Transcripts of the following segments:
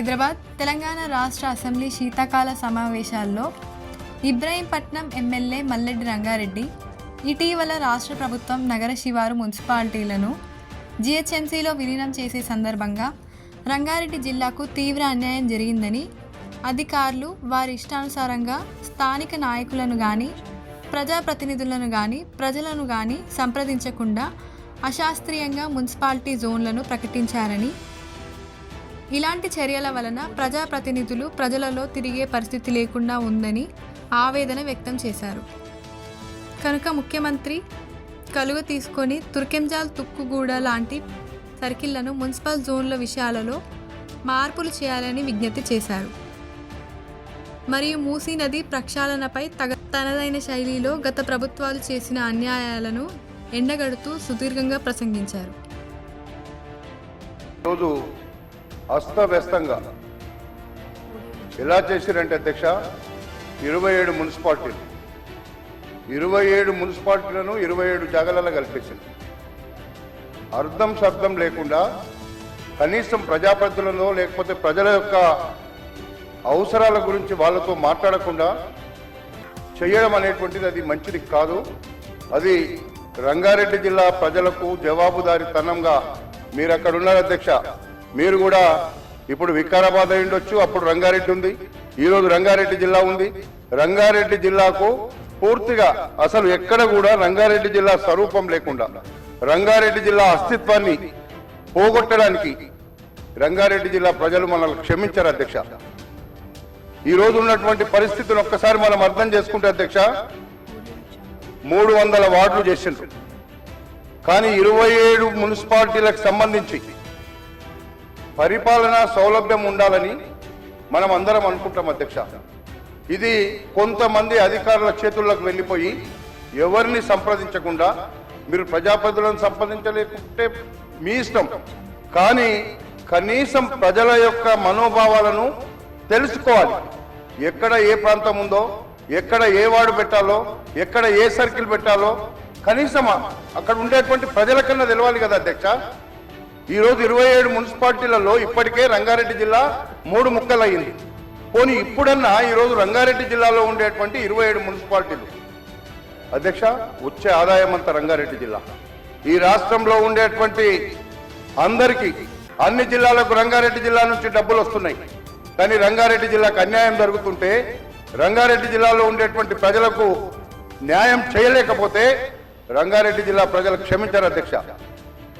హైదరాబాద్ తెలంగాణ రాష్ట్ర అసెంబ్లీ శీతాకాల సమావేశాల్లో ఇబ్రహీంపట్నం ఎమ్మెల్యే మల్లెడ్డి రంగారెడ్డి ఇటీవల రాష్ట్ర ప్రభుత్వం నగర శివారు మున్సిపాలిటీలను జీహెచ్ఎంసీలో విలీనం చేసే సందర్భంగా రంగారెడ్డి జిల్లాకు తీవ్ర అన్యాయం జరిగిందని, అధికారులు వారి ఇష్టానుసారంగా స్థానిక నాయకులను కానీ ప్రజాప్రతినిధులను కానీ ప్రజలను కానీ సంప్రదించకుండా అశాస్త్రీయంగా మున్సిపాలిటీ జోన్లను ప్రకటించారని, ఇలాంటి చర్యల వలన ప్రజాప్రతినిధులు ప్రజలలో తిరిగే పరిస్థితి లేకుండా ఉందని ఆవేదన వ్యక్తం చేశారు. కనుక ముఖ్యమంత్రి కలుగు తీసుకొని తుర్కెంజాల్ తుక్కుగూడ లాంటి సర్కిళ్లను మున్సిపల్ జోన్ల విషయాలలో మార్పులు చేయాలని విజ్ఞప్తి చేశారు. మరియు మూసీ నది ప్రక్షాళనపై తనదైన శైలిలో గత ప్రభుత్వాలు చేసిన అన్యాయాలను ఎండగడుతూ సుదీర్ఘంగా ప్రసంగించారు. రోజు అస్తవ్యస్తంగా ఎలా చేశారంటే అధ్యక్ష, 27 మున్సిపాలిటీలు 27 మున్సిపాలిటీలను 27 జాగాలలో కల్పించింది. అర్థం శబ్దం లేకుండా కనీసం ప్రజాప్రతినిధులలో లేకపోతే ప్రజల యొక్క అవసరాల గురించి వాళ్ళతో మాట్లాడకుండా చేయడం అనేటువంటిది అది మంచిది కాదు. అది రంగారెడ్డి జిల్లా ప్రజలకు జవాబుదారీతనంగా మీరు అక్కడ ఉన్నారు అధ్యక్ష. మీరు కూడా ఇప్పుడు వికారాబాద్ అయి ఉండొచ్చు, అప్పుడు రంగారెడ్డి ఉంది, ఈరోజు రంగారెడ్డి జిల్లా ఉంది. రంగారెడ్డి జిల్లాకు పూర్తిగా అసలు ఎక్కడ కూడా రంగారెడ్డి జిల్లా స్వరూపం లేకుండా రంగారెడ్డి జిల్లా అస్తిత్వాన్ని పోగొట్టడానికి రంగారెడ్డి జిల్లా ప్రజలు మనల్ని క్షమించారు అధ్యక్ష. ఈ రోజు ఉన్నటువంటి పరిస్థితులు ఒక్కసారి మనం అర్థం చేసుకుంటే అధ్యక్ష, 300 వార్డులు చేసిండ్రు, కానీ 27 మున్సిపాలిటీలకు సంబంధించి పరిపాలనా సౌలభ్యం ఉండాలని మనం అందరం అనుకుంటాం అధ్యక్ష. ఇది కొంతమంది అధికారుల చేతుల్లోకి వెళ్ళిపోయి ఎవరిని సంప్రదించకుండా, మీరు ప్రజాప్రతినిధులను సంప్రదించలేకుంటే మీ ఇష్టం, కానీ కనీసం ప్రజల యొక్క మనోభావాలను తెలుసుకోవాలి. ఎక్కడ ఏ ప్రాంతం ఉందో, ఎక్కడ ఏ వార్డు పెట్టాలో, ఎక్కడ ఏ సర్కిల్ పెట్టాలో కనీసం అక్కడ ఉండేటువంటి ప్రజలకన్నా తెలవాలి కదా అధ్యక్ష. ఈరోజు 27 మున్సిపాలిటీలలో ఇప్పటికే రంగారెడ్డి జిల్లా 3 ముక్కలు అయింది. పోనీ ఇప్పుడన్నా ఈరోజు రంగారెడ్డి జిల్లాలో ఉండేటువంటి 27 మున్సిపాలిటీలు అధ్యక్ష, వచ్చే ఆదాయం అంతా రంగారెడ్డి జిల్లా. ఈ రాష్ట్రంలో ఉండేటువంటి అందరికీ అన్ని జిల్లాలకు రంగారెడ్డి జిల్లా నుంచి డబ్బులు వస్తున్నాయి, కానీ రంగారెడ్డి జిల్లాకు అన్యాయం జరుగుతుంటే రంగారెడ్డి జిల్లాలో ఉండేటువంటి ప్రజలకు న్యాయం చేయలేకపోతే రంగారెడ్డి జిల్లా ప్రజలు క్షమించారు అధ్యక్ష.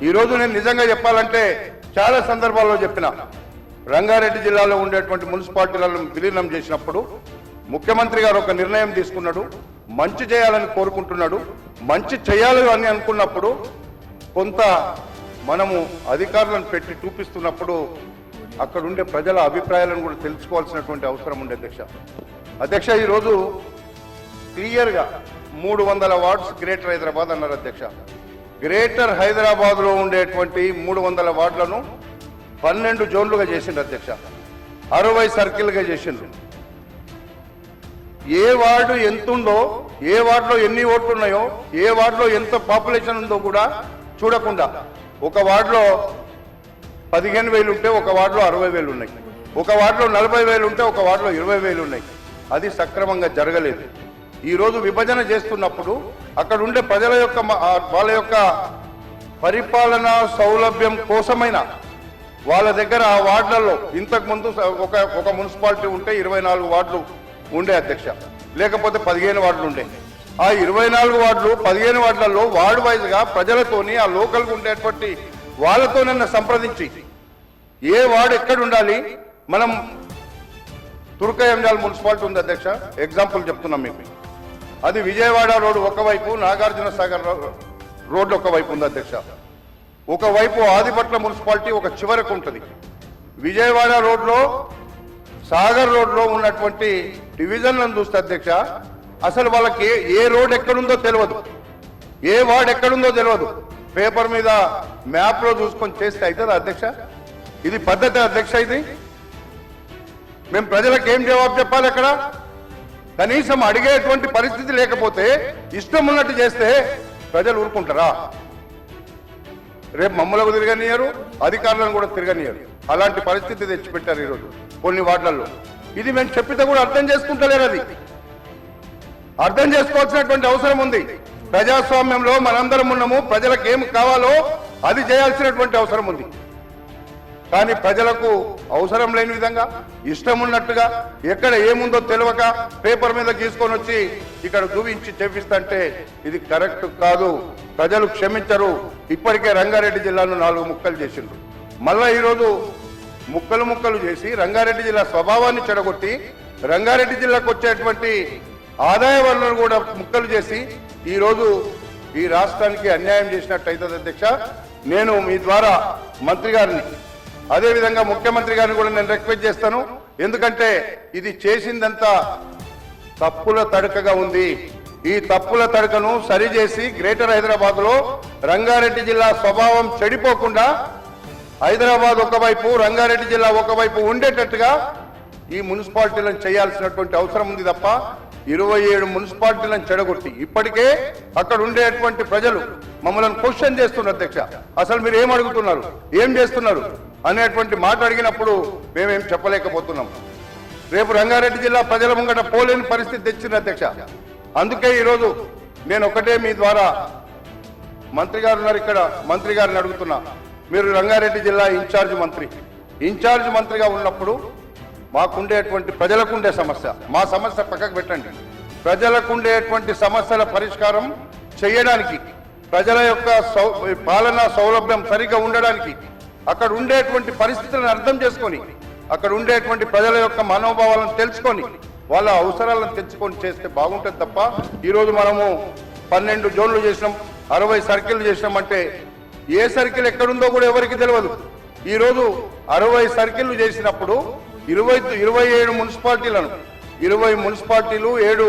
ఈరోజు నేను నిజంగా చెప్పాలంటే చాలా సందర్భాల్లో చెప్పిన, రంగారెడ్డి జిల్లాలో ఉండేటువంటి మున్సిపాలిటీలను విలీనం చేసినప్పుడు ముఖ్యమంత్రి గారు ఒక నిర్ణయం తీసుకున్నాడు, మంచి చేయాలని కోరుకుంటున్నాడు. మంచి చేయాలి అని అనుకున్నప్పుడు కొంత మనము అధికారులను పెట్టి చూపిస్తున్నప్పుడు అక్కడ ఉండే ప్రజల అభిప్రాయాలను కూడా తెలుసుకోవాల్సినటువంటి అవసరం ఉండే అధ్యక్ష. ఈరోజు క్లియర్గా 300 వార్డ్స్ గ్రేటర్ హైదరాబాద్ అన్నారు అధ్యక్ష. గ్రేటర్ హైదరాబాద్లో ఉండేటువంటి 300 వార్డులను 12 జోన్లుగా చేసిండు అధ్యక్ష, 60 సర్కిల్గా చేసిండ్రు. ఏ వార్డు ఎంతుందో, ఏ వార్డులో ఎన్ని ఓట్లు ఉన్నాయో, ఏ వార్డులో ఎంత పాపులేషన్ ఉందో కూడా చూడకుండా ఒక వార్డులో 15,000 ఉంటే ఒక వార్డులో 60,000 ఉన్నాయి, ఒక వార్డులో 40,000 ఉంటే ఒక వార్డులో 20,000 ఉన్నాయి. అది సక్రమంగా జరగలేదు. ఈరోజు విభజన చేస్తున్నప్పుడు అక్కడ ఉండే ప్రజల యొక్క వాళ్ళ యొక్క పరిపాలనా సౌలభ్యం కోసమైన వాళ్ళ దగ్గర ఆ వార్డులలో ఇంతకుముందు ఒక మున్సిపాలిటీ ఉంటే 24 వార్డులు ఉండే అధ్యక్ష, లేకపోతే 15 వార్డులు ఉండే. ఆ 24 వార్డులు 15 వార్డులలో వార్డు వైజ్గా ప్రజలతోని ఆ లోకల్గా ఉండేటువంటి వాళ్ళతోనన్నా సంప్రదించి ఏ వార్డు ఎక్కడ ఉండాలి. మనం తుర్కయంజాల్ మున్సిపాలిటీ ఉంది అధ్యక్ష, ఎగ్జాంపుల్ చెప్తున్నాం మీకు. అది విజయవాడ రోడ్డు ఒకవైపు, నాగార్జున సాగర్ రోడ్డు ఒకవైపు ఉంది అధ్యక్ష. ఒకవైపు ఆదిపట్ల మున్సిపాలిటీ ఒక చివరకు ఉంటుంది. విజయవాడ రోడ్లో, సాగర్ రోడ్లో ఉన్నటువంటి డివిజన్లను చూస్తే అధ్యక్ష, అసలు వాళ్ళకి ఏ రోడ్ ఎక్కడుందో తెలియదు, ఏ వార్డు ఎక్కడుందో తెలియదు. పేపర్ మీద మ్యాప్లో చూసుకొని చేస్తే అవుతుందా అధ్యక్ష? ఇది పద్ధతి అధ్యక్ష? ఇది మేము ప్రజలకు ఏం జవాబు చెప్పాలి? అక్కడ కనీసం అడిగేటువంటి పరిస్థితి లేకపోతే ఇష్టం ఉన్నట్టు చేస్తే ప్రజలు ఊరుకుంటారా? రేపు మమ్మల్ని తిరగనియరు, అధికారులను కూడా తిరగనియరు. అలాంటి పరిస్థితి తెచ్చిపెట్టారు ఈరోజు కొన్ని వార్డులలో. ఇది మేము చెప్పితే కూడా అర్థం చేసుకుంటలేరు. అది అర్థం చేసుకోవాల్సినటువంటి అవసరం ఉంది. ప్రజాస్వామ్యంలో మనందరం ఉన్నాము. ప్రజలకు ఏం కావాలో అది చేయాల్సినటువంటి అవసరం ఉంది. కానీ ప్రజలకు అవసరం లేని విధంగా ఇష్టం ఉన్నట్టుగా ఎక్కడ ఏముందో తెలియక పేపర్ మీద గీసుకొని వచ్చి ఇక్కడ చూపించి చేపిస్తుంటే ఇది కరెక్ట్ కాదు. ప్రజలు క్షమించరు. ఇప్పటికే రంగారెడ్డి జిల్లాను 4 ముక్కలు చేసిండ్రు. మళ్ళా ఈరోజు ముక్కలు చేసి రంగారెడ్డి జిల్లా స్వభావాన్ని చెడగొట్టి రంగారెడ్డి జిల్లాకు వచ్చేటువంటి ఆదాయ వనరులను కూడా ముక్కలు చేసి ఈరోజు ఈ రాష్ట్రానికి అన్యాయం చేసినట్టయితే అధ్యక్ష, నేను మీ ద్వారా మంత్రి గారిని అదేవిధంగా ముఖ్యమంత్రి గారిని కూడా నేను రిక్వెస్ట్ చేస్తాను. ఎందుకంటే ఇది చేసిందంతా తప్పుల తడకగా ఉంది. ఈ తప్పుల తడకను సరిచేసి గ్రేటర్ హైదరాబాద్ లో రంగారెడ్డి జిల్లా స్వభావం చెడిపోకుండా హైదరాబాద్ ఒకవైపు రంగారెడ్డి జిల్లా ఒకవైపు ఉండేటట్టుగా ఈ మున్సిపాలిటీలను చేయాల్సినటువంటి అవసరం ఉంది తప్ప 27 మున్సిపాలిటీలను చెడగొట్టి ఇప్పటికే అక్కడ ఉండేటువంటి ప్రజలు మమ్మల్ని క్వశ్చన్ చేస్తున్నారు. అధ్యక్ష, అసలు మీరు ఏం అడుగుతున్నారు, ఏం చేస్తున్నారు అనేటువంటి మాట అడిగినప్పుడు మేమేం చెప్పలేకపోతున్నాం. రేపు రంగారెడ్డి జిల్లా ప్రజల ముంగట పోలేని పరిస్థితి తెచ్చింది అధ్యక్ష. అందుకే ఈరోజు నేను ఒకటే మీ ద్వారా మంత్రి గారు ఉన్నారు ఇక్కడ, మంత్రి గారిని అడుగుతున్నా. మీరు రంగారెడ్డి జిల్లా ఇన్ఛార్జ్ మంత్రిగా ఉన్నప్పుడు మాకుండేటువంటి ప్రజలకుండే సమస్య, మా సమస్య పక్కకు పెట్టండి, ప్రజలకుండేటువంటి సమస్యల పరిష్కారం చేయడానికి, ప్రజల యొక్క పాలనా సౌలభ్యం సరిగా ఉండడానికి, అక్కడ ఉండేటువంటి పరిస్థితులను అర్థం చేసుకొని, అక్కడ ఉండేటువంటి ప్రజల యొక్క మనోభావాలను తెలుసుకొని వాళ్ళ అవసరాలను తెచ్చుకొని చేస్తే బాగుంటుంది తప్ప ఈరోజు మనము 12 జోన్లు చేసినాం, 60 సర్కిల్ చేసినాం అంటే ఏ సర్కిల్ ఎక్కడుందో కూడా ఎవరికి తెలియదు. ఈరోజు 60 సర్కిళ్లు చేసినప్పుడు 27 మున్సిపాలిటీలను 20 మున్సిపాలిటీలు 7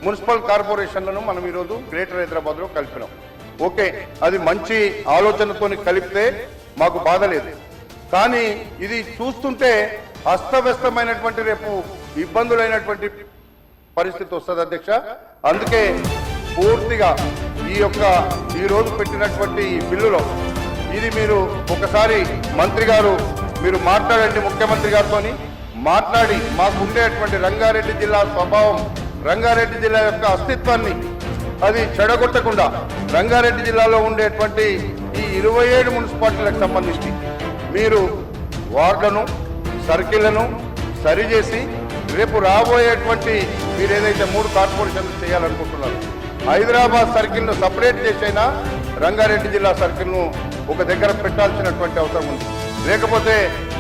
మున్సిపల్ కార్పొరేషన్లను మనం ఈరోజు గ్రేటర్ హైదరాబాద్ లో కలిపినాం. ఓకే, అది మంచి ఆలోచనతో కలిపితే మాకు బాధ లేదు. కానీ ఇది చూస్తుంటే అస్తవ్యస్తమైనటువంటి రేపు ఇబ్బందులైనటువంటి పరిస్థితి వస్తుంది అధ్యక్ష. అందుకే పూర్తిగా ఈ రోజు పెట్టినటువంటి బిల్లులో ఇది మీరు ఒకసారి మంత్రి గారు మీరు మాట్లాడండి, ముఖ్యమంత్రి గారితో మాట్లాడి మాకు ఉండేటువంటి రంగారెడ్డి జిల్లా స్వభావం, రంగారెడ్డి జిల్లా యొక్క అస్తిత్వాన్ని అది చెడగొట్టకుండా రంగారెడ్డి జిల్లాలో ఉండేటువంటి ఈ 27 మున్సిపాలిటీలకు సంబంధించి మీరు వార్డులను సర్కిళ్లను సరిచేసి రేపు రాబోయేటువంటి మీరు ఏదైతే 3 కార్పొరేషన్లు చేయాలనుకుంటున్నారు, హైదరాబాద్ సర్కిల్ను సపరేట్ చేసైనా రంగారెడ్డి జిల్లా సర్కిల్ను ఒక దగ్గర పెట్టాల్సినటువంటి అవసరం ఉంది. లేకపోతే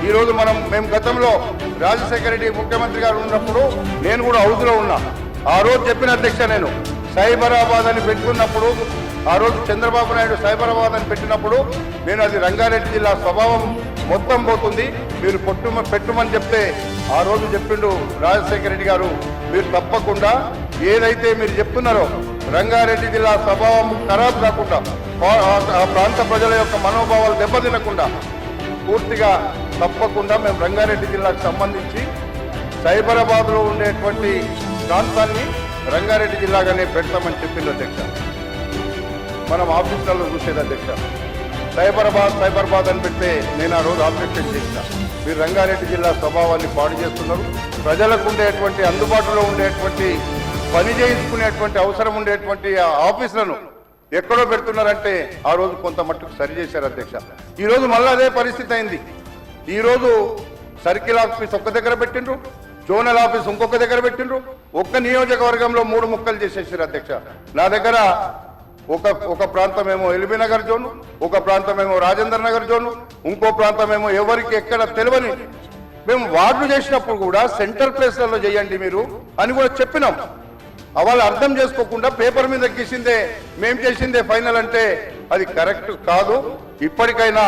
ఈరోజు మేము గతంలో రాజశేఖర రెడ్డి ముఖ్యమంత్రి గారు ఉన్నప్పుడు నేను కూడా హౌస్లో ఉన్నా. ఆ రోజు చెప్పిన అధ్యక్ష, నేను సైబరాబాద్ అని పెట్టుకున్నప్పుడు, ఆ రోజు చంద్రబాబు నాయుడు సైబరాబాద్ అని పెట్టినప్పుడు నేను అది రంగారెడ్డి జిల్లా స్వభావం మొత్తం పోతుంది, మీరు పెట్టుమని చెప్తే ఆ రోజు చెప్పిండు రాజశేఖర రెడ్డి గారు, మీరు తప్పకుండా ఏదైతే మీరు చెప్తున్నారో రంగారెడ్డి జిల్లా స్వభావం ఖరాబ్ కాకుండా, ఆ ప్రాంత ప్రజల యొక్క మనోభావాలు దెబ్బతినకుండా పూర్తిగా తప్పకుండా మేము రంగారెడ్డి జిల్లాకు సంబంధించి సైబరాబాద్లో ఉండేటువంటి ప్రాంతాన్ని రంగారెడ్డి జిల్లాగానే పెడతామని చెప్పింది అధ్యక్ష. మనం ఆఫీసులలో చూసేది అధ్యక్ష, సైబరాబాద్ అని పెడితే నేను ఆ రోజు ఆబ్జెక్షన్ చేసిన. మీరు రంగారెడ్డి జిల్లా స్వభావాన్ని పాడు చేస్తున్నారు. ప్రజలకు ఉండేటువంటి అందుబాటులో ఉండేటువంటి పని చేయించుకునేటువంటి అవసరం ఉండేటువంటి ఆఫీసులను ఎక్కడో పెడుతున్నారంటే ఆ రోజు కొంత మట్టుకు సరి చేశారు అధ్యక్ష. ఈరోజు మళ్ళీ అదే పరిస్థితి అయింది. ఈరోజు సర్కిల్ ఆఫీస్ ఒక్క దగ్గర పెట్టిండ్రు, జోనల్ ఆఫీస్ ఇంకొక దగ్గర పెట్టిండ్రు, ఒక్క నియోజకవర్గంలో 3 ముక్కలు చేసేసారు అధ్యక్ష. నా దగ్గర ఒక ప్రాంతమేమో ఎల్బీ నగర్ జోను, ఒక ప్రాంతమేమో రాజేంద్ర నగర్ జోను, ఇంకో ప్రాంతమేమో ఎవరికి ఎక్కడ తెలియని. మేము వార్డులు చేసినప్పుడు కూడా సెంటర్ ప్లేస్లలో చేయండి మీరు అని కూడా చెప్పినాం. వాళ్ళు అర్థం చేసుకోకుండా పేపర్ మీద గీసిందే మేం చేసిందే ఫైనల్ అంటే అది కరెక్ట్ కాదు. ఇప్పటికైనా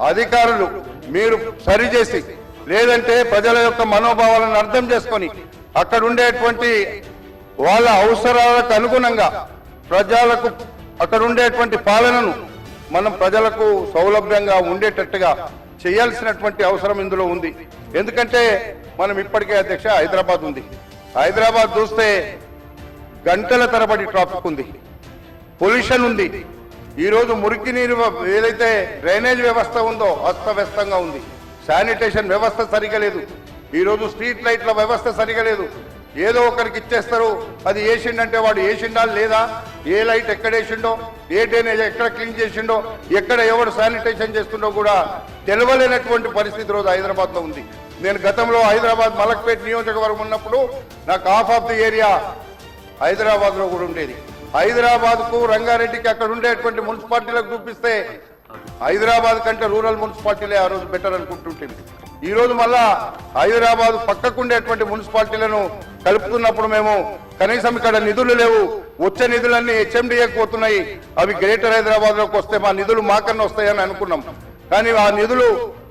అధికారులు మీరు సరిచేసి, లేదంటే ప్రజల యొక్క మనోభావాలను అర్థం చేసుకొని అక్కడ ఉండేటువంటి వాళ్ళ అవసరాలకు అనుగుణంగా ప్రజలకు అక్కడ ఉండేటువంటి పాలనను మనం ప్రజలకు సౌలభ్యంగా ఉండేటట్టుగా చేయాల్సినటువంటి అవసరం ఇందులో ఉంది. ఎందుకంటే మనం ఇప్పటికే అధ్యక్ష హైదరాబాద్ ఉంది. హైదరాబాద్ చూస్తే గంటల తరబడి ట్రాఫిక్ ఉంది, పొల్యూషన్ ఉంది. ఈరోజు మురికి నీరు ఏదైతే డ్రైనేజ్ వ్యవస్థ ఉందో అస్తవ్యస్తంగా ఉంది. శానిటేషన్ వ్యవస్థ సరిగా లేదు. ఈరోజు స్ట్రీట్ లైట్ల వ్యవస్థ సరిగా లేదు. ఏదో ఒకరికి ఇచ్చేస్తారు, అది వేసిండంటే వాడు వేసిండా లేదా, ఏ లైట్ ఎక్కడ వేసిండో, ఏ డ్రైనేజ్ ఎక్కడ క్లీన్ చేసిండో, ఎక్కడ ఎవరు శానిటేషన్ చేస్తుండో కూడా తెలవలేనటువంటి పరిస్థితి రోజు హైదరాబాద్లో ఉంది. నేను గతంలో హైదరాబాద్ మలక్పేట్ నియోజకవర్గం ఉన్నప్పుడు నాకు హాఫ్ ఆఫ్ ది ఏరియా హైదరాబాద్లో కూడా ఉండేది. హైదరాబాద్కు రంగారెడ్డికి అక్కడ ఉండేటువంటి మున్సిపాలిటీలకు చూపిస్తే హైదరాబాద్ కంటే రూరల్ మున్సిపాలిటీలే ఆ రోజు బెటర్ అనుకుంటుంటుంది. ఈ రోజు మళ్ళా హైదరాబాద్ పక్కకుండేటువంటి మున్సిపాలిటీలను కలుపుతున్నప్పుడు మేము కనీసం ఇక్కడ నిధులు లేవు, వచ్చే నిధులన్నీ హెచ్ఎండిఏకి పోతున్నాయి, అవి గ్రేటర్ హైదరాబాద్ లోకి వస్తే మా నిధులు మాకన్నా వస్తాయని అనుకున్నాం. కానీ ఆ నిధులు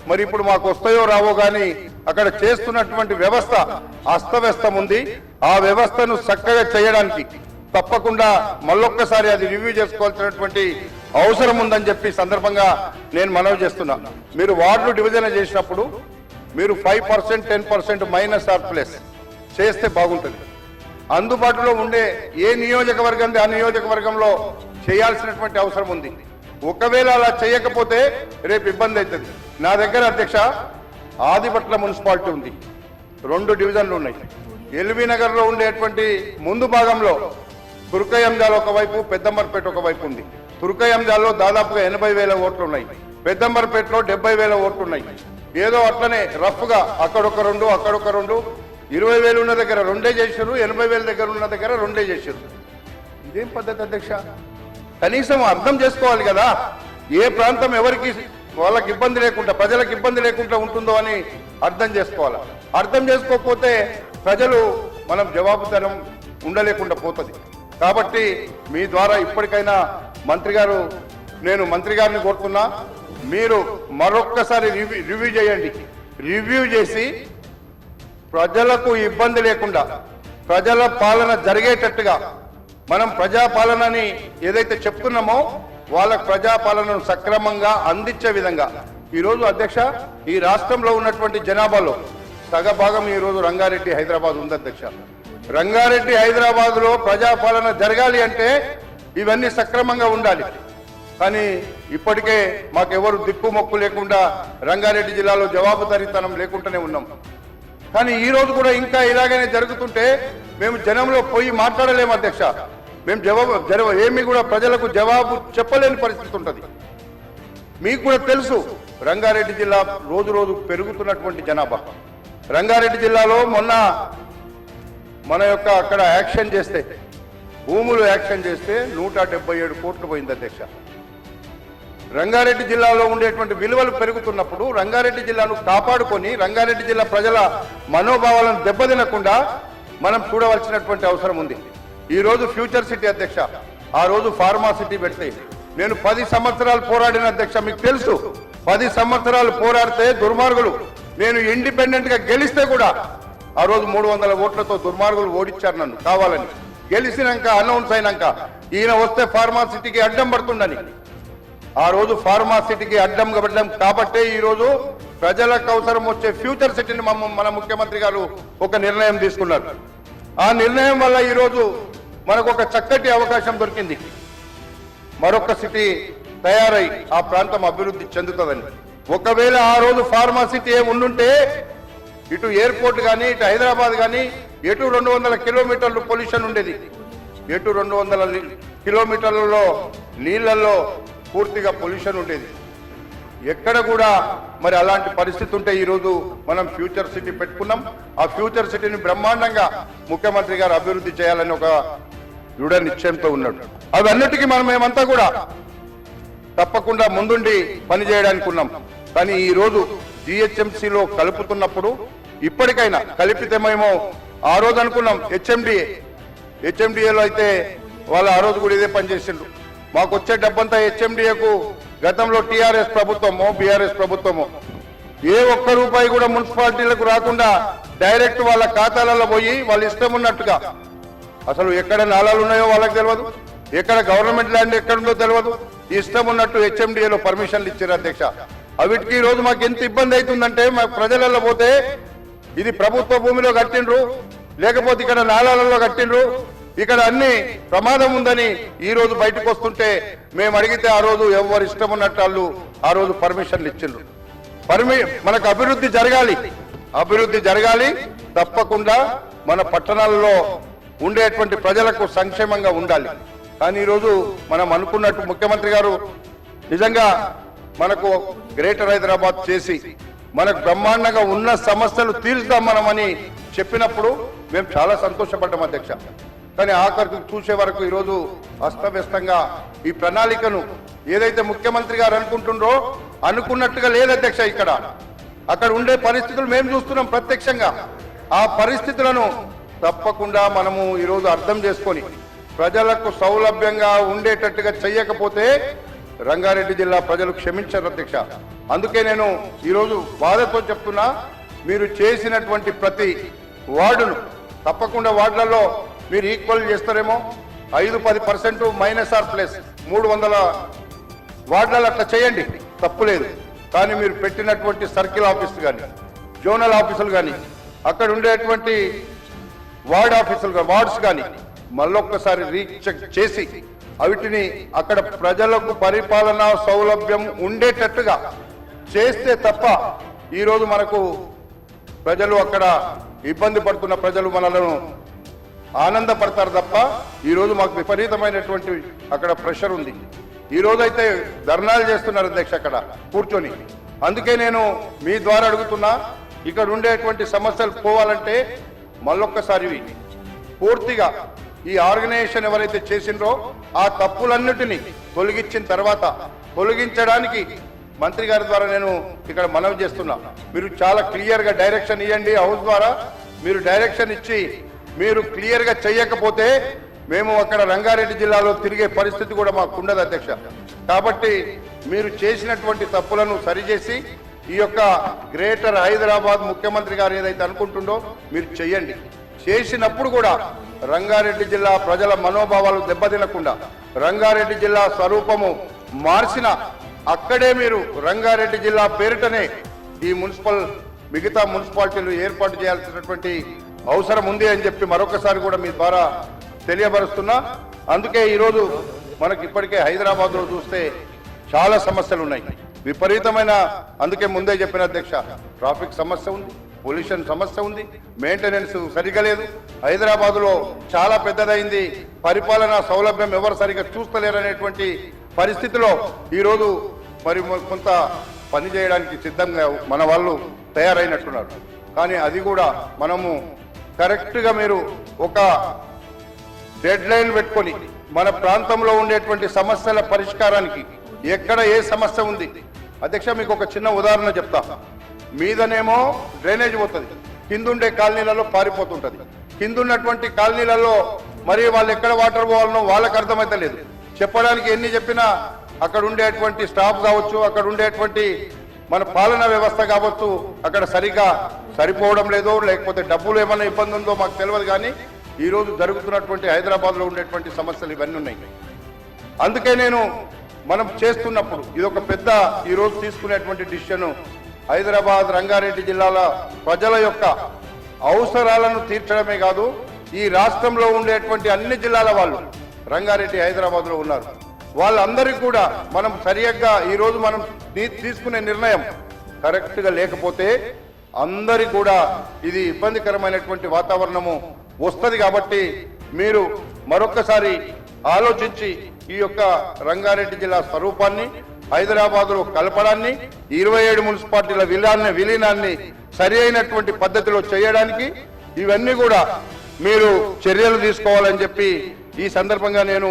మరి ఇప్పుడు మాకు వస్తాయో రావో కానీ అక్కడ చేస్తున్నటువంటి వ్యవస్థ అస్తవ్యస్తం ఉంది. ఆ వ్యవస్థను చక్కగా చేయడానికి తప్పకుండా మళ్ళొక్కసారి అది రివ్యూ చేసుకోవాల్సినటువంటి అవసరం ఉందని చెప్పి సందర్భంగా నేను మనవి చేస్తున్నా. మీరు వార్డులు డివిజన్ చేసినప్పుడు మీరు 5%, 10% మైనస్ ఆర్ ప్లస్ చేస్తే బాగుంటుంది. అందుబాటులో ఉండే ఏ నియోజకవర్గం ఆ నియోజకవర్గంలో చేయాల్సినటువంటి అవసరం ఉంది. ఒకవేళ అలా చేయకపోతే రేపు ఇబ్బంది అవుతుంది. నా దగ్గర అధ్యక్ష ఆదిపట్ల మున్సిపాలిటీ ఉంది, 2 డివిజన్లు ఉన్నాయి. ఎల్బీ నగర్లో ఉండేటువంటి ముందు భాగంలో తుర్కయంజాల్ ఒకవైపు, పెద్దంబర్పేట ఒకవైపు ఉంది. తుర్కయంజాల్లో దాదాపుగా 80,000 ఓట్లు ఉన్నాయి, పెద్దంబర్పేటలో 70,000 ఓట్లు ఉన్నాయి. ఏదో అట్లనే రఫ్ గా అక్కడొక 2 అక్కడొక 2, 20,000 ఉన్న దగ్గర 2 చేశారు, 80,000 దగ్గర ఉన్న దగ్గర 2 చేశారు. ఇదేం పద్ధతి అధ్యక్ష? కనీసం అర్థం చేసుకోవాలి కదా, ఏ ప్రాంతం ఎవరికి వాళ్ళకి ఇబ్బంది లేకుండా, ప్రజలకు ఇబ్బంది లేకుండా ఉంటుందో అని అర్థం చేసుకోవాలి. అర్థం చేసుకోకపోతే ప్రజలు మనం జవాబుదారం ఉండలేకుండా పోతుంది. కాబట్టి మీ ద్వారా ఇప్పటికైనా మంత్రి గారు, నేను మంత్రి గారిని కోరుతున్నా, మీరు మరొక్కసారి రివ్యూ చేయండి. రివ్యూ చేసి ప్రజలకు ఇబ్బంది లేకుండా ప్రజల పాలన జరిగేటట్టుగా మనం ప్రజాపాలనని ఏదైతే చెప్తున్నామో వాళ్ళకు ప్రజాపాలనను సక్రమంగా అందించే విధంగా ఈరోజు అధ్యక్ష ఈ రాష్ట్రంలో ఉన్నటువంటి జనాభాలో సగభాగం ఈరోజు రంగారెడ్డి హైదరాబాద్ ఉంది అధ్యక్ష. రంగారెడ్డి హైదరాబాద్ లో ప్రజాపాలన జరగాలి అంటే ఇవన్నీ సక్రమంగా ఉండాలి. కానీ ఇప్పటికే మాకెవరు దిక్కు మొక్కు లేకుండా రంగారెడ్డి జిల్లాలో జవాబుదారీతనం లేకుండానే ఉన్నాం. కానీ ఈ రోజు కూడా ఇంకా ఇలాగనే జరుగుతుంటే మేము జనంలో పోయి మాట్లాడలేము అధ్యక్ష. మేము ఏమి కూడా ప్రజలకు జవాబు చెప్పలేని పరిస్థితి ఉంటుంది. మీకు కూడా తెలుసు రంగారెడ్డి జిల్లా రోజు రోజు పెరుగుతున్నటువంటి జనాభా. రంగారెడ్డి జిల్లాలో మొన్న మన యొక్క అక్కడ యాక్షన్ చేస్తే, భూములు యాక్షన్ చేస్తే 177 కోట్లు పోయింది అధ్యక్ష. రంగారెడ్డి జిల్లాలో ఉండేటువంటి విలువలు పెరుగుతున్నప్పుడు రంగారెడ్డి జిల్లాను కాపాడుకొని రంగారెడ్డి జిల్లా ప్రజల మనోభావాలను దెబ్బతినకుండా మనం చూడవలసినటువంటి అవసరం ఉంది. ఈ రోజు ఫ్యూచర్ సిటీ అధ్యక్ష, ఆ రోజు ఫార్మా సిటీ పెడితే నేను 10 సంవత్సరాలు పోరాడిన అధ్యక్ష. మీకు తెలుసు 10 సంవత్సరాలు పోరాడితే దుర్మార్గులు, నేను ఇండిపెండెంట్ గా గెలిస్తే కూడా ఆ రోజు 300 ఓట్లతో దుర్మార్గులు ఓడించారు నన్ను కావాలని. గెలిచినాక అనౌన్స్ అయినాక ఈయన వస్తే ఫార్మా సిటీకి అడ్డం పడుతుండని ఆ రోజు ఫార్మా సిటీకి అడ్డం పడ్డం కాబట్టే ఈ రోజు ప్రజలకు అవసరం వచ్చే ఫ్యూచర్ సిటీని మన ముఖ్యమంత్రి గారు ఒక నిర్ణయం తీసుకున్నారు. ఆ నిర్ణయం వల్ల ఈ రోజు మనకు ఒక చక్కటి అవకాశం దొరికింది. మరొక సిటీ తయారై ఆ ప్రాంతం అభివృద్ధి చెందుతుందని. ఒకవేళ ఆ రోజు ఫార్మా సిటీ ఉండుంటే ఇటు ఎయిర్పోర్ట్ కానీ ఇటు హైదరాబాద్ కానీ ఎటు 200 కిలోమీటర్లు పొల్యూషన్ ఉండేది, ఎటు 200 కిలోమీటర్లలో నీళ్లలో పూర్తిగా పొల్యూషన్ ఉండేది. ఎక్కడ కూడా మరి అలాంటి పరిస్థితి ఉంటే ఈరోజు మనం ఫ్యూచర్ సిటీ పెట్టుకున్నాం. ఆ ఫ్యూచర్ సిటీని బ్రహ్మాండంగా ముఖ్యమంత్రి గారు అభివృద్ధి చేయాలని ఒక దృఢ నిశ్చయంతో ఉన్నాడు. అవన్నిటికీ మనం మేమంతా కూడా తప్పకుండా ముందుండి పనిచేయడానికి ఉన్నాం. కానీ ఈ రోజు జిహెచ్ఎంసీలో కలుపుతున్నప్పుడు ఇప్పటికైనా కలిపితేమేమో ఆ రోజు అనుకున్నాం హెచ్ఎండిఏలో అయితే వాళ్ళు ఆ రోజు కూడా ఇదే పనిచేసిండ్రు. మాకు వచ్చే డబ్బంతా హెచ్ఎండిఏకు గతంలో టీఆర్ఎస్ ప్రభుత్వమో బీఆర్ఎస్ ప్రభుత్వమో ఏ ఒక్క రూపాయి కూడా మున్సిపాలిటీలకు రాకుండా డైరెక్ట్ వాళ్ళ ఖాతాలలో పోయి వాళ్ళు ఇష్టం ఉన్నట్టుగా, అసలు ఎక్కడ నాలాలు ఉన్నాయో వాళ్ళకి తెలియదు, ఎక్కడ గవర్నమెంట్ ల్యాండ్ ఎక్కడుందో తెలియదు, ఇష్టం ఉన్నట్టు హెచ్ఎండిఏలో పర్మిషన్లు ఇచ్చారు అధ్యక్ష. అవిటికి ఈ రోజు మాకు ఎంత ఇబ్బంది అవుతుందంటే మా ప్రజలలో పోతే ఇది ప్రభుత్వ భూమిలో కట్టిండ్రు, లేకపోతే ఇక్కడ నాలాలలో కట్టిండ్రు, ఇక్కడ అన్ని ప్రమాదం ఉందని ఈ రోజు బయటకు వస్తుంటే మేము అడిగితే ఆ రోజు ఎవరు ఇష్టం ఉన్నట్టు వాళ్ళు ఆ రోజు పర్మిషన్లు ఇచ్చిండ్రు. మనకు అభివృద్ధి జరగాలి. తప్పకుండా మన పట్టణాల్లో ఉండేటువంటి ప్రజలకు సంక్షేమంగా ఉండాలి. కానీ ఈరోజు మనం అనుకున్నట్టు ముఖ్యమంత్రి గారు నిజంగా మనకు గ్రేటర్ హైదరాబాద్ చేసి మనకు బ్రహ్మాండంగా ఉన్న సమస్యలు తీర్చుదాం మనమని చెప్పినప్పుడు మేము చాలా సంతోషపడ్డాం అధ్యక్ష. కానీ ఆఖరికి చూసే వరకు ఈరోజు అస్తవ్యస్తంగా ఈ ప్రణాళికను ఏదైతే ముఖ్యమంత్రి గారు అనుకుంటుండ్రో అనుకున్నట్టుగా లేదు అధ్యక్ష. అక్కడ ఉండే పరిస్థితులు మేము చూస్తున్నాం ప్రత్యక్షంగా. ఆ పరిస్థితులను తప్పకుండా మనము ఈరోజు అర్థం చేసుకొని ప్రజలకు సౌలభ్యంగా ఉండేటట్టుగా చెయ్యకపోతే రంగారెడ్డి జిల్లా ప్రజలు క్షమించారు అధ్యక్ష. అందుకే నేను ఈరోజు బాధతో చెప్తున్నా, మీరు చేసినటువంటి ప్రతి వార్డును తప్పకుండా వార్డులలో మీరు ఈక్వల్ చేస్తారేమో. 5-10% -+300 వార్డులలో అట్లా చేయండి, తప్పులేదు. కానీ మీరు పెట్టినటువంటి సర్కిల్ ఆఫీసులు కానీ, జోనల్ ఆఫీసులు కానీ, అక్కడ ఉండేటువంటి వార్డ్స్ కానీ మళ్ళొక్కసారి రీచెక్ చేసి వీటిని అక్కడ ప్రజలకు పరిపాలనా సౌలభ్యం ఉండేటట్టుగా చేస్తే తప్ప ఈరోజు మనకు ప్రజలు అక్కడ ఇబ్బంది పడుతున్న ప్రజలు మనలను ఆనందపడతారు తప్ప ఈరోజు మాకు విపరీతమైనటువంటి అక్కడ ప్రెషర్ ఉంది. ఈ రోజైతే ధర్నాలు చేస్తున్నారు అధ్యక్ష అక్కడ కూర్చొని. అందుకే నేను మీ ద్వారా అడుగుతున్నా, ఇక్కడ ఉండేటువంటి సమస్యలు పోవాలంటే మళ్ళొక్కసారి పూర్తిగా ఈ ఆర్గనైజేషన్ ఎవరైతే చేసిండ్రో ఆ తప్పులన్నిటినీ తొలగించడానికి మంత్రి గారి ద్వారా నేను ఇక్కడ మనవి చేస్తున్నా. మీరు చాలా క్లియర్గా డైరెక్షన్ ఇవ్వండి. హౌస్ ద్వారా మీరు డైరెక్షన్ ఇచ్చి మీరు క్లియర్గా చేయకపోతే మేము అక్కడ రంగారెడ్డి జిల్లాలో తిరిగే పరిస్థితి కూడా మాకు ఉండదు అధ్యక్ష. కాబట్టి మీరు చేసినటువంటి తప్పులను సరిచేసి ఈ యొక్క గ్రేటర్ హైదరాబాద్ ముఖ్యమంత్రి గారు ఏదైతే అనుకుంటుండో మీరు చెయ్యండి. చేసినప్పుడు కూడా రంగారెడ్డి జిల్లా ప్రజల మనోభావాలు దెబ్బతినకుండా రంగారెడ్డి జిల్లా స్వరూపము మార్చిన అక్కడే మీరు రంగారెడ్డి జిల్లా పేరిటనే ఈ మిగతా మున్సిపాలిటీలు ఏర్పాటు చేయాల్సినటువంటి అవసరం ఉంది అని చెప్పి మరొకసారి కూడా మీ ద్వారా తెలియపరుస్తున్నా. అందుకే ఈరోజు మనకి ఇప్పటికే హైదరాబాద్లో చూస్తే చాలా సమస్యలు ఉన్నాయి, విపరీతమైన. అందుకే ముందే చెప్పిన అధ్యక్ష, ట్రాఫిక్ సమస్య ఉంది, పొల్యూషన్ సమస్య ఉంది, మెయింటెనెన్స్ సరిగా లేదు. హైదరాబాద్లో చాలా పెద్దదైంది, పరిపాలనా సౌలభ్యం ఎవరు సరిగా చూస్తలేరనేటువంటి పరిస్థితిలో ఈరోజు మరి కొంత పని చేయడానికి సిద్ధంగా మన వాళ్ళు తయారైనట్టున్నారు. కానీ అది కూడా మనము కరెక్ట్గా మీరు ఒక డెడ్ లైన్ పెట్టుకొని మన ప్రాంతంలో ఉండేటువంటి సమస్యల పరిష్కారానికి ఎక్కడ ఏ సమస్య ఉంది అధ్యక్ష, మీకు ఒక చిన్న ఉదాహరణ చెప్తా. మీదనేమో డ్రైనేజ్ పోతుంది, కిందుండే కాలనీలలో పారిపోతుంటది. కిందున్నటువంటి కాలనీలలో మరి వాళ్ళు ఎక్కడ వాటర్ పోవాలనో వాళ్ళకి అర్థమైతే లేదు. చెప్పడానికి ఎన్ని చెప్పినా అక్కడ ఉండేటువంటి స్టాఫ్ కావచ్చు, అక్కడ ఉండేటువంటి మన పాలనా వ్యవస్థ కావచ్చు, అక్కడ సరిగా సరిపోవడం లేదో లేకపోతే డబ్బులు ఏమైనా ఇబ్బంది ఉందో మాకు తెలియదు. కానీ ఈరోజు జరుగుతున్నటువంటి హైదరాబాద్లో ఉండేటువంటి సమస్యలు ఇవన్నీ ఉన్నాయి. అందుకే మనం చేస్తున్నప్పుడు ఇది ఒక పెద్ద ఈరోజు తీసుకునేటువంటి డిసిషన్, హైదరాబాద్ రంగారెడ్డి జిల్లాల ప్రజల యొక్క అవసరాలను తీర్చడమే కాదు, ఈ రాష్ట్రంలో ఉండేటువంటి అన్ని జిల్లాల వాళ్ళు రంగారెడ్డి హైదరాబాద్లో ఉన్నారు. వాళ్ళందరికీ కూడా మనం సరిగ్గా ఈరోజు మనం తీసుకునే నిర్ణయం కరెక్ట్గా లేకపోతే అందరికీ కూడా ఇది ఇబ్బందికరమైనటువంటి వాతావరణము వస్తుంది. కాబట్టి మీరు మరొక్కసారి ఆలోచించి ఈ యొక్క రంగారెడ్డి జిల్లా స్వరూపాన్ని హైదరాబాద్లో కలపడాన్ని, 27 మున్సిపాలిటీల విలీనాన్ని సరి అయినటువంటి పద్ధతిలో చేయడానికి ఇవన్నీ కూడా మీరు చర్యలు తీసుకోవాలని చెప్పి ఈ సందర్భంగా నేను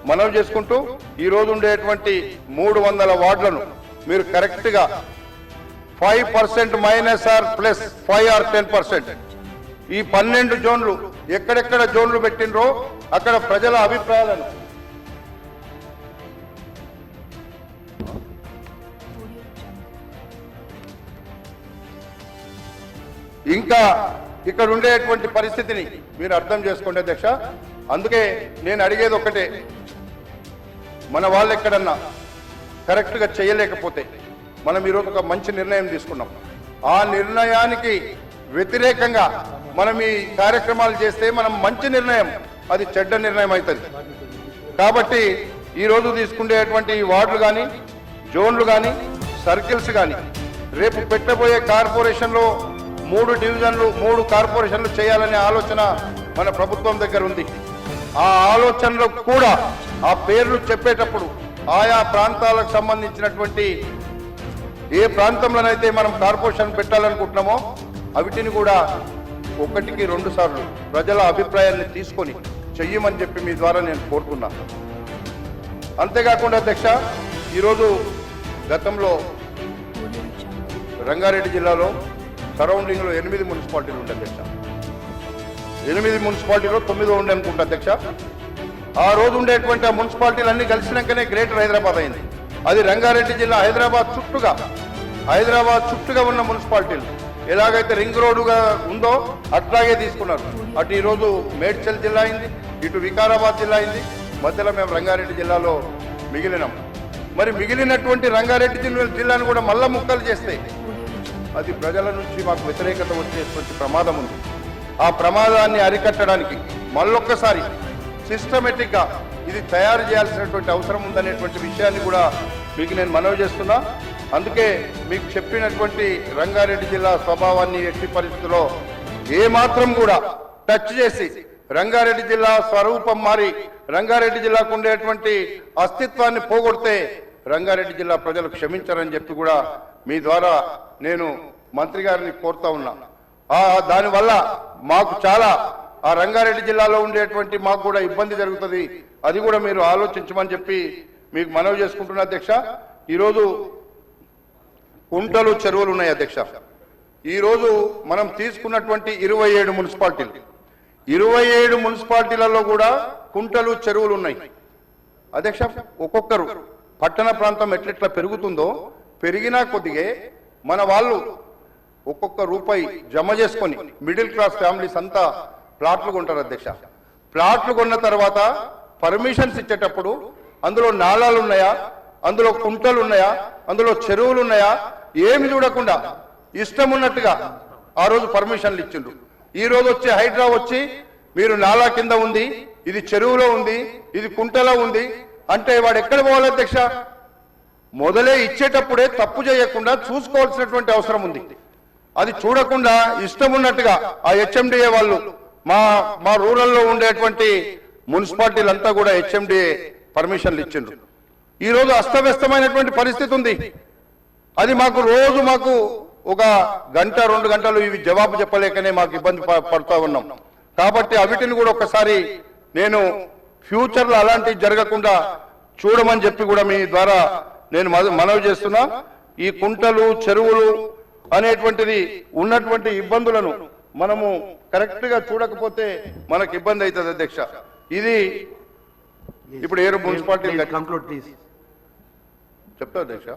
మనవి చేసుకుంటూ, ఈ రోజు ఉండేటువంటి 300 వార్డులను మీరు కరెక్ట్గా 5% -+5 or 10%, ఈ 12 జోన్లు ఎక్కడెక్కడ జోన్లు పెట్టినరో అక్కడ ప్రజల అభిప్రాయాలను ఇంకా ఇక్కడ ఉండేటువంటి పరిస్థితిని మీరు అర్థం చేసుకోండి అధ్యక్ష. అందుకే నేను అడిగేది ఒకటే, మన వాళ్ళు ఎక్కడన్నా కరెక్ట్గా చేయలేకపోతే మనం ఈరోజు ఒక మంచి నిర్ణయం తీసుకున్నాం. ఆ నిర్ణయానికి వ్యతిరేకంగా మనం ఈ కార్యక్రమాలు చేస్తే మనం మంచి నిర్ణయం అది చెడ్డ నిర్ణయం అవుతుంది. కాబట్టి ఈరోజు తీసుకునేటువంటి వార్డులు కానీ, జోన్లు కానీ, సర్కిల్స్ కానీ రేపు పెట్టబోయే కార్పొరేషన్లో 3 డివిజన్లు 3 కార్పొరేషన్లు చేయాలనే ఆలోచన మన ప్రభుత్వం దగ్గర ఉంది. ఆ ఆలోచనలో కూడా ఆ పేర్లు చెప్పేటప్పుడు ఆయా ప్రాంతాలకు సంబంధించినటువంటి ఏ ప్రాంతంలోనైతే మనం కార్పొరేషన్ పెట్టాలనుకుంటున్నామో అవిటిని కూడా 1కి 2 సార్లు ప్రజల అభిప్రాయాన్ని తీసుకొని చెయ్యమని చెప్పి మీ ద్వారా నేను కోరుతున్నా. అంతేకాకుండా అధ్యక్ష, ఈరోజు గతంలో రంగారెడ్డి జిల్లాలో సరౌండింగ్లో 8 మున్సిపాలిటీలు ఉండే అధ్యక్ష. 8 మున్సిపాలిటీలో 9 ఉండే అనుకుంటా అధ్యక్ష. ఆ రోజు ఉండేటువంటి ఆ మున్సిపాలిటీలు అన్ని కలిసినాకనే గ్రేటర్ హైదరాబాద్ అయింది. అది రంగారెడ్డి జిల్లా హైదరాబాద్ చుట్టుగా ఉన్న మున్సిపాలిటీలు ఎలాగైతే రింగ్ రోడ్డుగా ఉందో అట్లాగే తీసుకున్నారు. అటు ఈరోజు మేడ్చల్ జిల్లా అయింది, ఇటు వికారాబాద్ జిల్లా అయింది, మధ్యలో మేము రంగారెడ్డి జిల్లాలో మిగిలినాం. మరి మిగిలినటువంటి రంగారెడ్డి జిల్లాను కూడా మళ్ళా ముక్కలు చేస్తే అది ప్రజల నుంచి మాకు వ్యతిరేకత వచ్చేటువంటి ప్రమాదం ఉంది. ఆ ప్రమాదాన్ని అరికట్టడానికి మళ్ళొక్కసారి సిస్టమేటిక్గా ఇది తయారు చేయాల్సినటువంటి అవసరం ఉందనేటువంటి విషయాన్ని కూడా మీకు నేను మనవి చేస్తున్నా. అందుకే మీకు చెప్పినటువంటి రంగారెడ్డి జిల్లా స్వభావాన్ని ఎట్టి పరిస్థితుల్లో ఏమాత్రం కూడా టచ్ చేసి రంగారెడ్డి జిల్లా స్వరూపం మారి రంగారెడ్డి జిల్లాకు ఉండేటువంటి అస్తిత్వాన్ని పోగొడితే రంగారెడ్డి జిల్లా ప్రజలు క్షమించారని చెప్పి కూడా మీ ద్వారా నేను మంత్రి గారిని కోరుతా ఉన్నా. దానివల్ల మాకు చాలా ఆ రంగారెడ్డి జిల్లాలో ఉండేటువంటి మాకు కూడా ఇబ్బంది జరుగుతుంది. అది కూడా మీరు ఆలోచించమని చెప్పి మీకు మనవి చేసుకుంటున్నా అధ్యక్ష. ఈరోజు కుంటలు చెరువులు ఉన్నాయి అధ్యక్ష. ఈరోజు మనం తీసుకున్నటువంటి 27 మున్సిపాలిటీలు 27 మున్సిపాలిటీలలో కూడా కుంటలు చెరువులు ఉన్నాయి అధ్యక్ష. ఒక్కొక్కరు పట్టణ ప్రాంతం ఎట్లెట్లా పెరుగుతుందో పెరిగినా కొద్దిగా మన వాళ్ళు ఒక్కొక్క రూపాయి జమ చేసుకొని మిడిల్ క్లాస్ ఫ్యామిలీస్ అంతా ప్లాట్లు కొంటారు అధ్యక్ష. ప్లాట్లు కొన్న తర్వాత పర్మిషన్స్ ఇచ్చేటప్పుడు అందులో నాళాలు ఉన్నాయా, అందులో కుంటలు ఉన్నాయా, అందులో చెరువులు ఉన్నాయా ఏమి చూడకుండా ఇష్టం ఉన్నట్టుగా ఆ రోజు పర్మిషన్లు ఇచ్చిండ్రు. ఈ రోజు వచ్చే హైడ్రా వచ్చి మీరు నాలా కింద ఉంది, ఇది చెరువులో ఉంది, ఇది కుంటలో ఉంది అంటే వాడు ఎక్కడ పోవాలి అధ్యక్ష? మొదలే ఇచ్చేటప్పుడే తప్పు చేయకుండా చూసుకోవాల్సినటువంటి అవసరం ఉంది. అది చూడకుండా ఇష్టం ఉన్నట్టుగా ఆ హెచ్ఎండిఏ వాళ్ళు మా రూరల్లో ఉండేటువంటి మున్సిపాలిటీలంతా కూడా హెచ్ఎండిఏ పర్మిషన్లు ఇచ్చిండ్రు. ఈ రోజు అస్తవ్యస్తమైనటువంటి పరిస్థితి ఉంది. అది మాకు ఒక గంట 2 గంటలు ఇవి జవాబు చెప్పలేకనే మాకు ఇబ్బంది పడుతూ ఉన్నాం. కాబట్టి అవిటిని కూడా ఒకసారి నేను ఫ్యూచర్లో అలాంటివి జరగకుండా చూడమని చెప్పి కూడా మీ ద్వారా నేను మనవి చేస్తున్నా. ఈ కుంటలు చెరువులు అనేటువంటిది ఉన్నటువంటి ఇబ్బందులను మనము కరెక్ట్ గా చూడకపోతే మనకు ఇబ్బంది అవుతుంది అధ్యక్ష. ఇది ఇప్పుడు ఏరు మున్సిపాలిటీ చెప్తా అధ్యక్ష.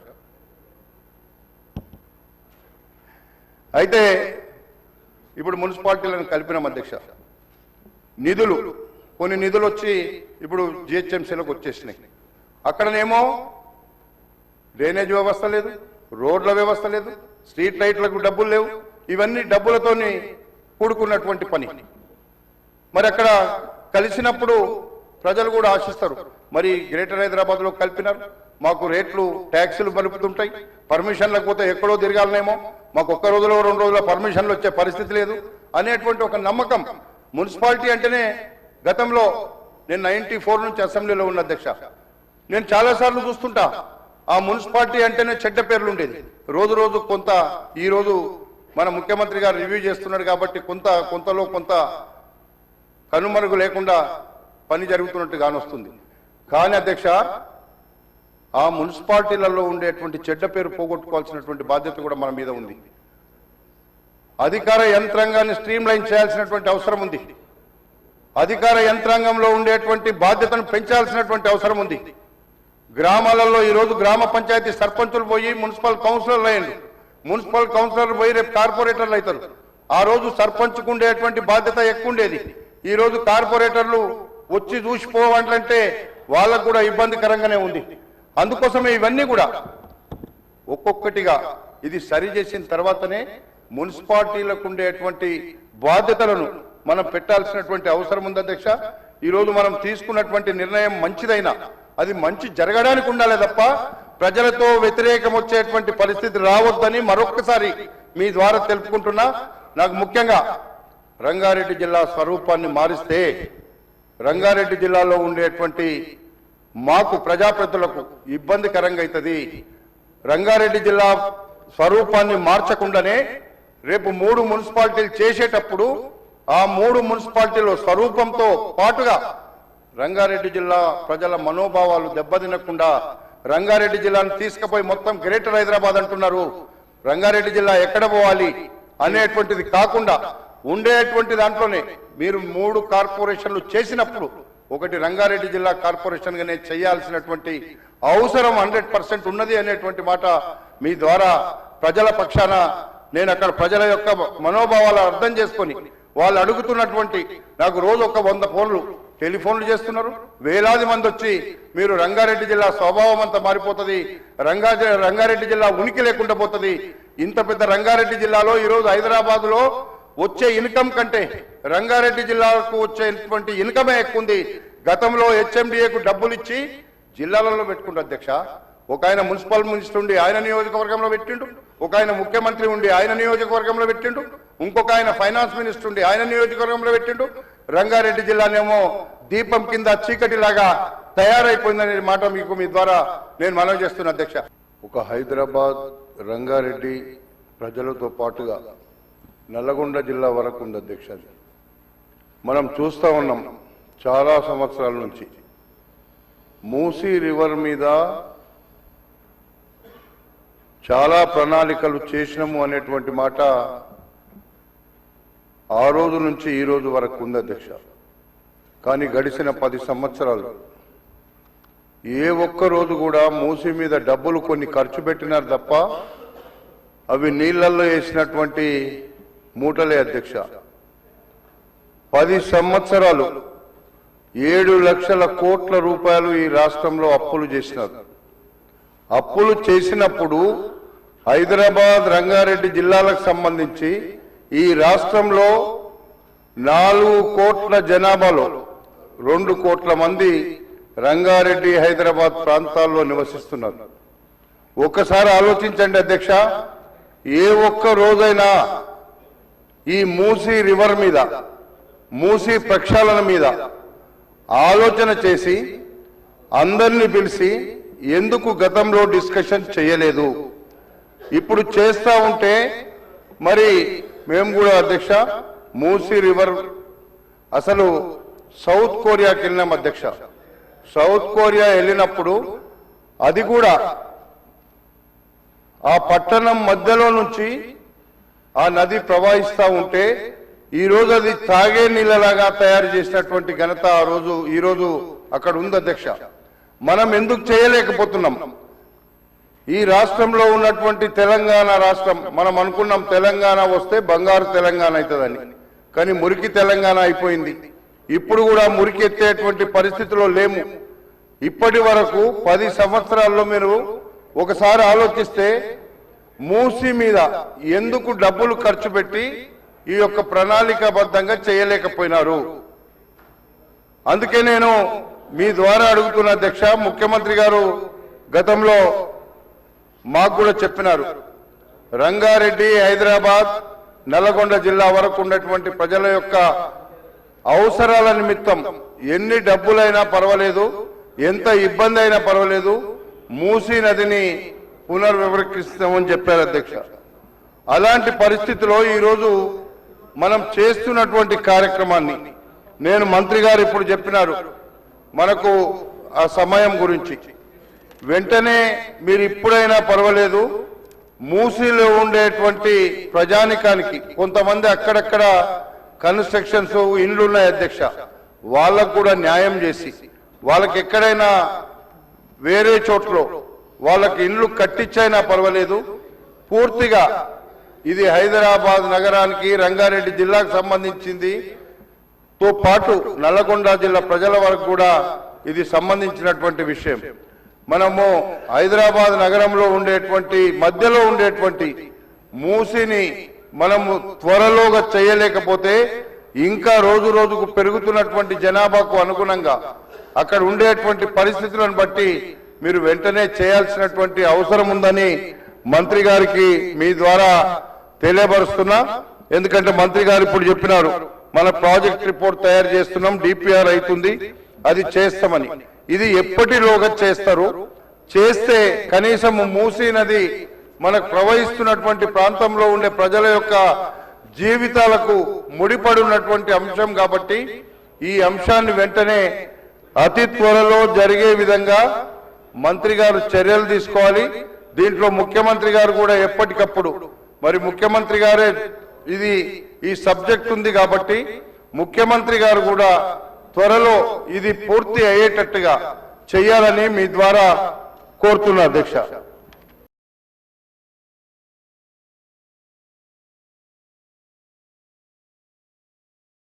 అయితే ఇప్పుడు మున్సిపాలిటీలను కలిపినాం అధ్యక్ష. కొన్ని నిధులు వచ్చి ఇప్పుడు జిహెచ్ఎంసీలోకి వచ్చేసినాయి. అక్కడనేమో డ్రైనేజ్ వ్యవస్థ లేదు, రోడ్ల వ్యవస్థ లేదు, స్ట్రీట్ లైట్లకు డబ్బులు లేవు. ఇవన్నీ డబ్బులతోని కూడుకున్నటువంటి పని. మరి అక్కడ కలిసినప్పుడు ప్రజలు కూడా ఆశిస్తారు. మరి గ్రేటర్ హైదరాబాద్లో కలిపినారు, మాకు రేట్లు ట్యాక్సులు మలుపుతుంటాయి, పర్మిషన్లకు పోతే ఎక్కడో తిరగాలనేమో, మాకు ఒక్క రోజులో 2 రోజుల పర్మిషన్లు వచ్చే పరిస్థితి లేదు అనేటువంటి ఒక నమ్మకం. మున్సిపాలిటీ అంటేనే గతంలో నేను 94 నుంచి అసెంబ్లీలో ఉన్న అధ్యక్ష. నేను చాలాసార్లు చూస్తుంటా ఆ మున్సిపాలిటీ అంటేనే చెడ్డ పేర్లు ఉండేది. రోజు కొంత ఈ రోజు మన ముఖ్యమంత్రి గారు రివ్యూ చేస్తున్నాడు కాబట్టి కొంతలో కొంత కనుమరుగు లేకుండా పని జరుగుతున్నట్టు కానొస్తుంది. కానీ అధ్యక్ష, ఆ మున్సిపాలిటీలలో ఉండేటువంటి చెడ్డ పేరు పోగొట్టుకోవాల్సినటువంటి బాధ్యత కూడా మన మీద ఉంది. అధికార యంత్రాంగాన్ని స్ట్రీమ్ లైన్ చేయాల్సినటువంటి అవసరం ఉంది. అధికార యంత్రాంగంలో ఉండేటువంటి బాధ్యతను పెంచాల్సినటువంటి అవసరం ఉంది. గ్రామాలలో ఈరోజు గ్రామ పంచాయతీ సర్పంచులు పోయి మున్సిపల్ కౌన్సిలర్లు అయ్యారు, మున్సిపల్ కౌన్సిలర్లు పోయి రేపు కార్పొరేటర్లు అవుతారు. ఆ రోజు సర్పంచ్కు ఉండేటువంటి బాధ్యత ఎక్కువ ఉండేది. ఈ రోజు కార్పొరేటర్లు వచ్చి చూసిపోవాలంటే వాళ్ళకు కూడా ఇబ్బందికరంగానే ఉంది. అందుకోసమే ఇవన్నీ కూడా ఒక్కొక్కటిగా ఇది సరి చేసిన తర్వాతనే మున్సిపాలిటీలకు ఉండేటువంటి బాధ్యతలను మనం పెట్టాల్సినటువంటి అవసరం ఉంది అధ్యక్ష. ఈరోజు మనం తీసుకున్నటువంటి నిర్ణయం మంచిదైనా అది మంచి జరగడానికి ఉండాలి తప్ప ప్రజలతో వ్యతిరేకం వచ్చేటువంటి పరిస్థితి రావద్దని మరొక్కసారి మీ ద్వారా తెలుపుకుంటున్నా. నాకు ముఖ్యంగా రంగారెడ్డి జిల్లా స్వరూపాన్ని మారిస్తే రంగారెడ్డి జిల్లాలో ఉండేటువంటి మాకు ప్రజాప్రతినిధులకు ఇబ్బందికరంగా అవుతుంది. రంగారెడ్డి జిల్లా స్వరూపాన్ని మార్చకుండానే రేపు 3 మున్సిపాలిటీలు చేసేటప్పుడు ఆ 3 మున్సిపాలిటీలో స్వరూపంతో పాటుగా రంగారెడ్డి జిల్లా ప్రజల మనోభావాలు దెబ్బతినకుండా రంగారెడ్డి జిల్లాను తీసుకుపోయి మొత్తం గ్రేటర్ హైదరాబాద్ అంటున్నారు. రంగారెడ్డి జిల్లా ఎక్కడ పోవాలి అనేటువంటిది కాకుండా ఉండేటువంటి దాంట్లోనే మీరు 3 కార్పొరేషన్లు చేసినప్పుడు ఒకటి రంగారెడ్డి జిల్లా కార్పొరేషన్ గానే చేయాల్సినటువంటి అవసరం 100% ఉన్నది అనేటువంటి మాట మీ ద్వారా ప్రజల పక్షాన నేను అక్కడ ప్రజల యొక్క మనోభావాలు అర్థం చేసుకొని వాళ్ళు అడుగుతున్నటువంటి నాకు రోజు ఒక 100 ఫోన్లు టెలిఫోన్లు చేస్తున్నారు. వేలాది మంది వచ్చి మీరు రంగారెడ్డి జిల్లా స్వభావం అంతా మారిపోతుంది, రంగారెడ్డి జిల్లా ఉనికి లేకుండా పోతుంది. ఇంత పెద్ద రంగారెడ్డి జిల్లాలో ఈరోజు హైదరాబాద్ లో వచ్చే ఇన్కమ్ కంటే రంగారెడ్డి జిల్లాకు వచ్చేటువంటి ఇన్కమే ఎక్కువ ఉంది. గతంలో హెచ్ఎండిఏకు డబ్బులు ఇచ్చి జిల్లాలలో పెట్టుకుంటారు అధ్యక్ష. ఒక ఆయన మున్సిపల్ మినిస్టర్ ఉండి ఆయన నియోజకవర్గంలో పెట్టిండు, ఒక ఆయన ముఖ్యమంత్రి ఉండి ఆయన నియోజకవర్గంలో పెట్టిండు, ఇంకొక ఆయన ఫైనాన్స్ మినిస్టర్ ఉండి ఆయన నియోజకవర్గంలో పెట్టిండు. రంగారెడ్డి జిల్లానేమో దీపం కింద చీకటిలాగా తయారైపోయిందనే మాట మీకు మీ ద్వారా నేను మనవి చేస్తున్నా అధ్యక్ష. ఒక హైదరాబాద్ రంగారెడ్డి ప్రజలతో పాటుగా నల్లగొండ జిల్లా వరకు ఉంది అధ్యక్ష. మనం చూస్తూ ఉన్నాం చాలా సంవత్సరాల నుంచి మూసీ రివర్ మీద చాలా ప్రణాళికలు చేసినాము అనేటువంటి మాట ఆ రోజు నుంచి ఈ రోజు వరకు ఉంది అధ్యక్ష. కానీ గడిచిన 10 సంవత్సరాలు ఏ ఒక్క రోజు కూడా మూసీ మీద డబ్బులు కొన్ని ఖర్చు పెట్టినారు తప్ప అవి నీళ్లలో వేసినటువంటి మూటలే అధ్యక్ష. 10 సంవత్సరాలు 7 లక్షల కోట్ల రూపాయలు ఈ రాష్ట్రంలో అప్పులు చేసినారు. అప్పులు చేసినప్పుడు హైదరాబాద్ రంగారెడ్డి జిల్లాలకు సంబంధించి ఈ రాష్ట్రంలో 4 కోట్ల జనాభాలో 2 కోట్ల మంది రంగారెడ్డి హైదరాబాద్ ప్రాంతాల్లో నివసిస్తున్నారు. ఒక్కసారి ఆలోచించండి అధ్యక్ష, ఏ ఒక్క రోజైనా ఈ మూసీ రివర్ మీద మూసీ ప్రక్షాళన మీద ఆలోచన చేసి అందరినీ పిలిచి ఎందుకు గతంలో డిస్కషన్ చేయలేదు? ఇప్పుడు చేస్తా ఉంటే మరి మేము కూడా అధ్యక్ష మూసీ రివర్ అసలు సౌత్ కొరియాకి వెళ్ళినాం అధ్యక్ష. సౌత్ కొరియా వెళ్ళినప్పుడు అది కూడా ఆ పట్టణం మధ్యలో నుంచి ఆ నది ప్రవహిస్తూ ఉంటే ఈరోజు అది తాగే నీళ్ళలాగా తయారు చేసినటువంటి ఘనత ఈరోజు అక్కడ ఉంది అధ్యక్ష. మనం ఎందుకు చేయలేకపోతున్నాం? ఈ రాష్ట్రంలో ఉన్నటువంటి తెలంగాణ రాష్ట్రం మనం అనుకున్నాం తెలంగాణ వస్తే బంగారు తెలంగాణ అవుతుందని, కానీ మురికి తెలంగాణ అయిపోయింది. ఇప్పుడు కూడా మురికి ఎత్తేటువంటి పరిస్థితిలో లేము. ఇప్పటి వరకు 10 సంవత్సరాల్లో మీరు ఒకసారి ఆలోచిస్తే మూసీ మీద ఎందుకు డబ్బులు ఖర్చు పెట్టి ఈ యొక్క ప్రణాళికాబద్ధంగా చేయలేకపోయినారు? అందుకే నేను మీ ద్వారా అడుగుతున్న అధ్యక్ష, ముఖ్యమంత్రి గారు గతంలో మాకు కూడా చెప్పినారు, రంగారెడ్డి హైదరాబాద్ నల్లగొండ జిల్లా వరకు ఉన్నటువంటి ప్రజల యొక్క అవసరాల నిమిత్తం ఎన్ని డబ్బులైనా పర్వాలేదు, ఎంత ఇబ్బంది అయినా పర్వాలేదు, మూసీ నదిని పునర్వివరిస్తామని చెప్పారు అధ్యక్ష. అలాంటి పరిస్థితిలో ఈరోజు మనం చేస్తున్నటువంటి కార్యక్రమాన్ని నేను మంత్రి గారు ఇప్పుడు చెప్పినారు మనకు ఆ సమయం గురించి. వెంటనే మీరు ఇప్పుడైనా పర్వాలేదు మూసీలో ఉండేటువంటి ప్రజానికానికి కొంతమంది అక్కడక్కడ కన్స్ట్రక్షన్స్ ఇండ్లు ఉన్నాయి అధ్యక్ష, వాళ్ళకు కూడా న్యాయం చేసి వాళ్ళకి ఎక్కడైనా వేరే చోట్ల వాళ్ళకి ఇండ్లు కట్టించైనా పర్వాలేదు, పూర్తిగా ఇది హైదరాబాద్ నగరానికి రంగారెడ్డి జిల్లాకు సంబంధించింది తో పాటు నల్లగొండ జిల్లా ప్రజల వరకు కూడా ఇది సంబంధించినటువంటి విషయం. మనము హైదరాబాద్ నగరంలో ఉండేటువంటి మధ్యలో ఉండేటువంటి మూసీని మనము త్వరలోగా చేయలేకపోతే ఇంకా రోజు రోజుకు పెరుగుతున్నటువంటి జనాభాకు అనుగుణంగా అక్కడ ఉండేటువంటి పరిస్థితులను బట్టి మీరు వెంటనే చేయాల్సినటువంటి అవసరం ఉందని మంత్రి గారికి మీ ద్వారా తెలియపరుస్తున్నా. ఎందుకంటే మంత్రి గారు ఇప్పుడు చెప్పినారు మన ప్రాజెక్ట్ రిపోర్ట్ తయారు చేస్తున్నాం, డిపిఆర్ అవుతుంది, అది చేస్తామని. ఇది ఎప్పటిలోగా చేస్తారు? చేస్తే కనీసం మూసీ నది మనకు ప్రవహిస్తున్నటువంటి ప్రాంతంలో ఉండే ప్రజల యొక్క జీవితాలకు ముడిపడి ఉన్నటువంటి అంశం కాబట్టి ఈ అంశాన్ని వెంటనే అతి త్వరలో జరిగే విధంగా మంత్రి గారు చర్యలు తీసుకోవాలి. దీంట్లో ముఖ్యమంత్రి గారు కూడా ఎప్పటికప్పుడు, మరి ముఖ్యమంత్రి గారే ఈ సబ్జెక్ట్ ఉంది కాబట్టి ముఖ్యమంత్రి గారు కూడా త్వరలో ఇది పూర్తి అయ్యేటట్టుగా చేయాలని మీ ద్వారా కోరుతున్నా అధ్యక్ష.